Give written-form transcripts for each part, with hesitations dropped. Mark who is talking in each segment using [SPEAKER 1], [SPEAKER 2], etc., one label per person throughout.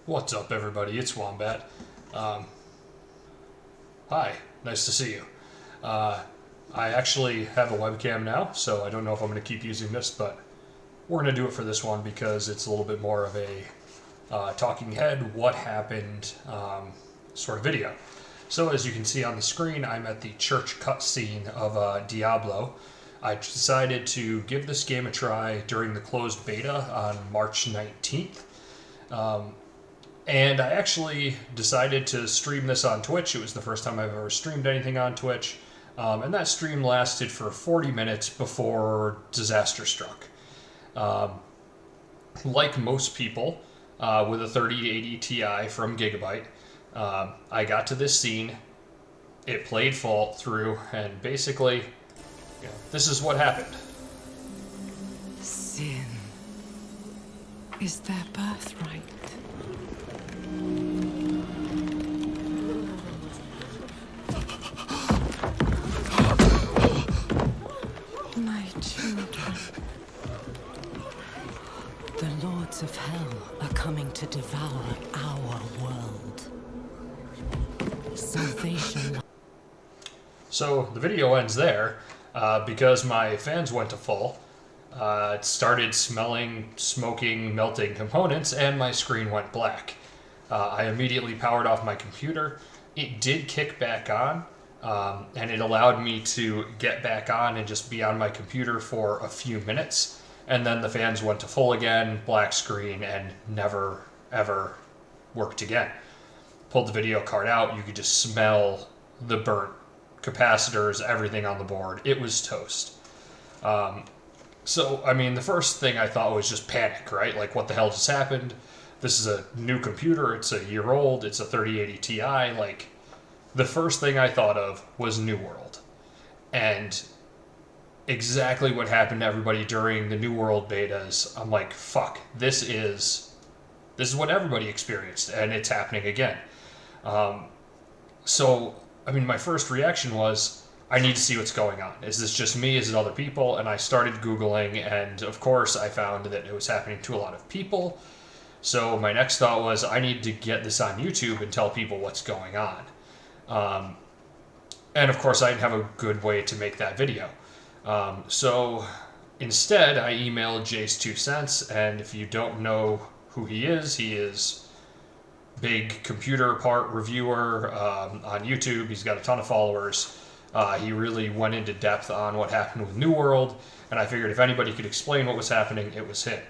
[SPEAKER 1] What's up, everybody? It's Wombat. Hi, nice to see you. I actually have a webcam now, so I don't know if I'm going to keep using this, but we're going to do it for this one because it's a little bit more of a talking head, what happened sort of video. So as you can see on the screen, I'm at the church cutscene of Diablo. I decided to give this game a try during the closed beta on March 19th. And I actually decided to stream this on Twitch. It was the first time I've ever streamed anything on Twitch. And that stream lasted for 40 minutes before disaster struck. Like most people with a 3080 Ti from Gigabyte, I got to this scene, it played full through, and basically, this is what happened.
[SPEAKER 2] Sin is their birthright. My children. The lords of hell are coming to devour our world. Salvation.
[SPEAKER 1] So the video ends there because my fans went to full. It started smelling, smoking, melting components, and my screen went black. I immediately powered off my computer. It did kick back on, and it allowed me to get back on and just be on my computer for a few minutes. And then the fans went to full again, black screen, and never, ever worked again. Pulled the video card out, you could just smell the burnt capacitors, everything on the board. It was toast. So, I mean, the first thing I thought was just panic, right? Like, what the hell just happened? This is a new computer, it's a year old, it's a 3080 Ti. Like, the first thing I thought of was New World. And exactly what happened to everybody during the New World betas, I'm like, fuck, this is what everybody experienced, and it's happening again. So, I mean, my first reaction was, I need to see what's going on. Is this just me? Is it other people? And I started Googling, and of course I found that it was happening to a lot of people. So my next thought was, I need to get this on YouTube and tell people what's going on. And of course I didn't have a good way to make that video. So instead I emailed Jace 2 Cents, and if you don't know who he is big computer part reviewer on YouTube. He's got a ton of followers. He really went into depth on what happened with New World, and I figured if anybody could explain what was happening, it was him.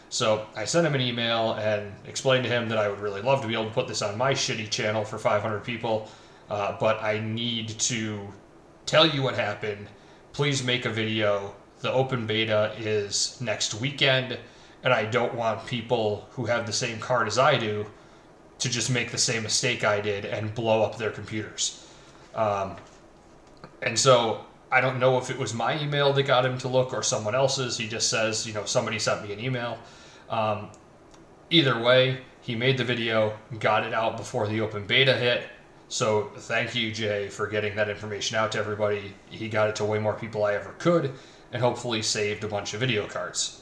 [SPEAKER 1] So I sent him an email and explained to him that I would really love to be able to put this on my shitty channel for 500 people, but I need to tell you what happened. Please make a video. The open beta is next weekend, and I don't want people who have the same card as I do to just make the same mistake I did and blow up their computers. And so I don't know if it was my email that got him to look or someone else's. He just says, somebody sent me an email. Either way, he made the video, got it out before the open beta hit. So thank you, Jay, for getting that information out to everybody. He got it to way more people I ever could, and hopefully saved a bunch of video cards.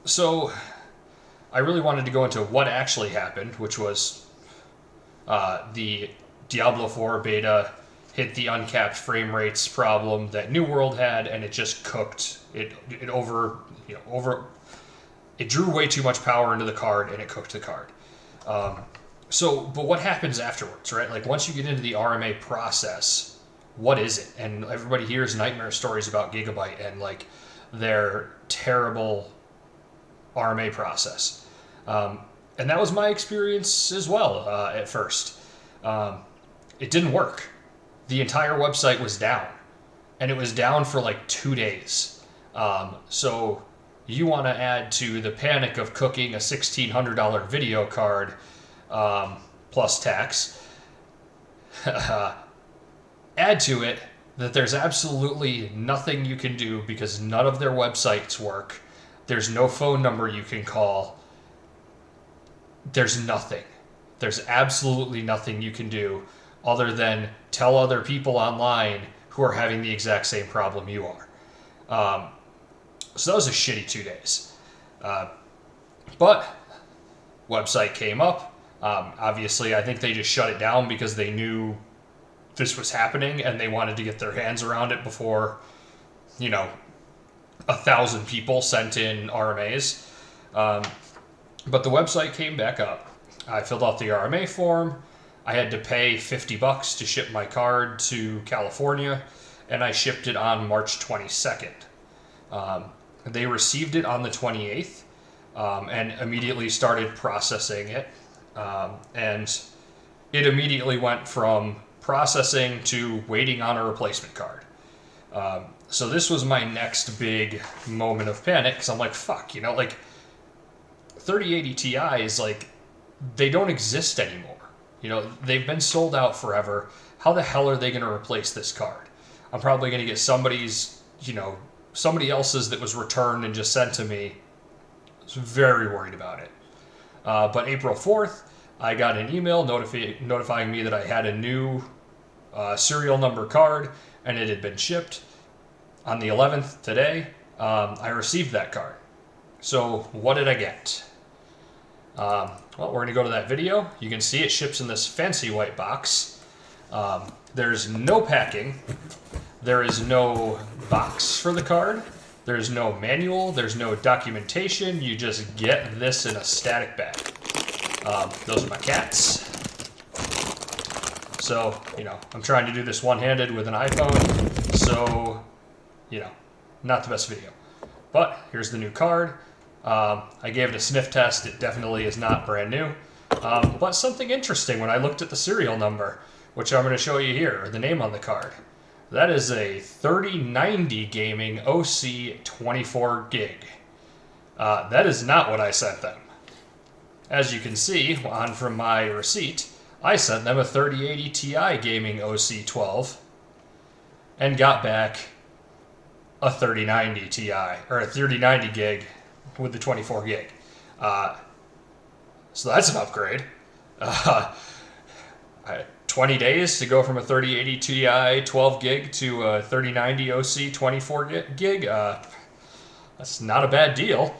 [SPEAKER 1] So I really wanted to go into what actually happened, which was the Diablo 4 beta hit the uncapped frame rates problem that New World had, and it just cooked. It drew way too much power into the card, and it cooked the card. But what happens afterwards, right? Like, once you get into the RMA process, what is it? And everybody hears nightmare stories about Gigabyte and, like, their terrible RMA process. And that was my experience as well at first. It didn't work. The entire website was down, and it was down for like 2 days. So you want to add to the panic of cooking a $1,600 video card plus tax. Add to it that there's absolutely nothing you can do because none of their websites work. There's no phone number you can call. There's nothing. There's absolutely nothing you can do other than tell other people online who are having the exact same problem you are. So that was a shitty 2 days. But Website came up. Obviously, I think they just shut it down because they knew this was happening and they wanted to get their hands around it before, 1,000 people sent in RMAs. But the website came back up. I filled out the RMA form. I had to pay $50 to ship my card to California, and I shipped it on March 22nd. They received it on the 28th and immediately started processing it. And it immediately went from processing to waiting on a replacement card. So this was my next big moment of panic because I'm like, fuck, 3080 Ti's, they don't exist anymore. They've been sold out forever. How the hell are they going to replace this card? I'm probably going to get somebody else's that was returned and just sent to me. I was very worried about it. But April 4th, I got an email notifying me that I had a new serial number card and it had been shipped. On the 11th, today, I received that card. So what did I get? Well, we're going to go to that video. You can see it ships in this fancy white box. There's no packing. There is no box for the card. There's no manual. There's no documentation. You just get this in a static bag. Those are my cats. So, I'm trying to do this one-handed with an iPhone. So, not the best video. But here's the new card. I gave it a sniff test. It definitely is not brand new. But something interesting when I looked at the serial number, which I'm going to show you here, the name on the card. That is a 3090 Gaming OC 24 gig. That is not what I sent them. As you can see on from my receipt, I sent them a 3080 Ti Gaming OC 12 and got back a 3090 Ti, or a 3090 gig with the 24 gig. So that's an upgrade. 20 days to go from a 3080 Ti 12 gig to a 3090 OC 24 gig. That's not a bad deal.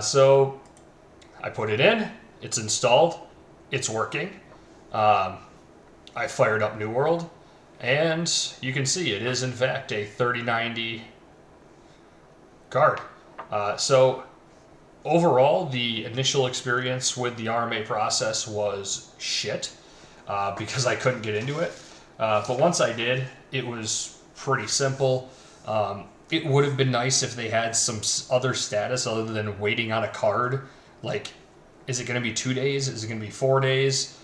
[SPEAKER 1] So I put it in. It's installed. It's working. I fired up New World. And you can see it is in fact a 3090 card. So overall, the initial experience with the RMA process was shit because I couldn't get into it. But once I did, it was pretty simple. It would have been nice if they had some other status other than waiting on a card. Like, is it going to be 2 days? Is it going to be 4 days?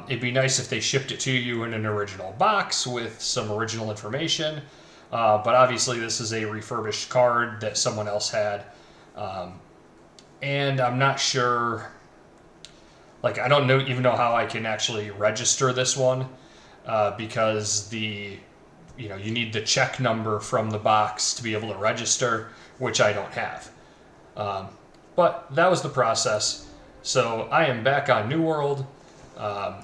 [SPEAKER 1] It'd be nice if they shipped it to you in an original box with some original information. But obviously this is a refurbished card that someone else had. And I'm not sure, I don't even know how I can actually register this one because you need the check number from the box to be able to register, which I don't have. But that was the process. So I am back on New World. I'm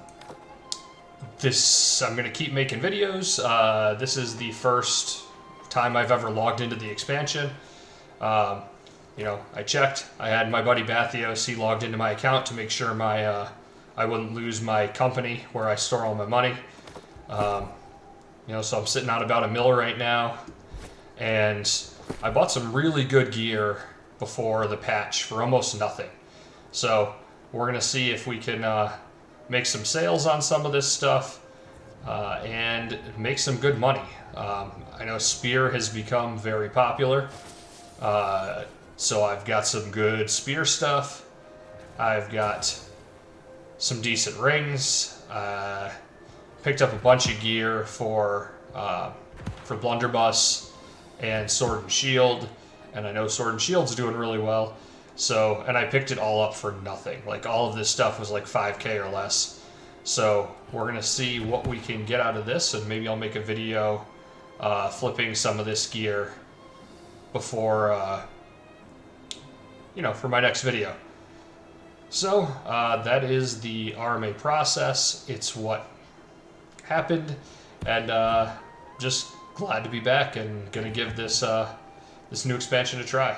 [SPEAKER 1] going to keep making videos. This is the first time I've ever logged into the expansion. I checked. I had my buddy Bathios. He logged into my account to make sure I wouldn't lose my company where I store all my money. So I'm sitting on about $1 million right now, and I bought some really good gear before the patch for almost nothing. So we're gonna see if we can make some sales on some of this stuff and make some good money. I know Spear has become very popular, so I've got some good Spear stuff. I've got some decent rings. Picked up a bunch of gear for Blunderbuss and Sword and Shield, and I know Sword and Shield's doing really well. So, and I picked it all up for nothing. All of this stuff was $5K or less. So we're gonna see what we can get out of this, and maybe I'll make a video flipping some of this gear before, for my next video. So that is the RMA process. It's what happened, and just glad to be back and gonna give this this new expansion a try.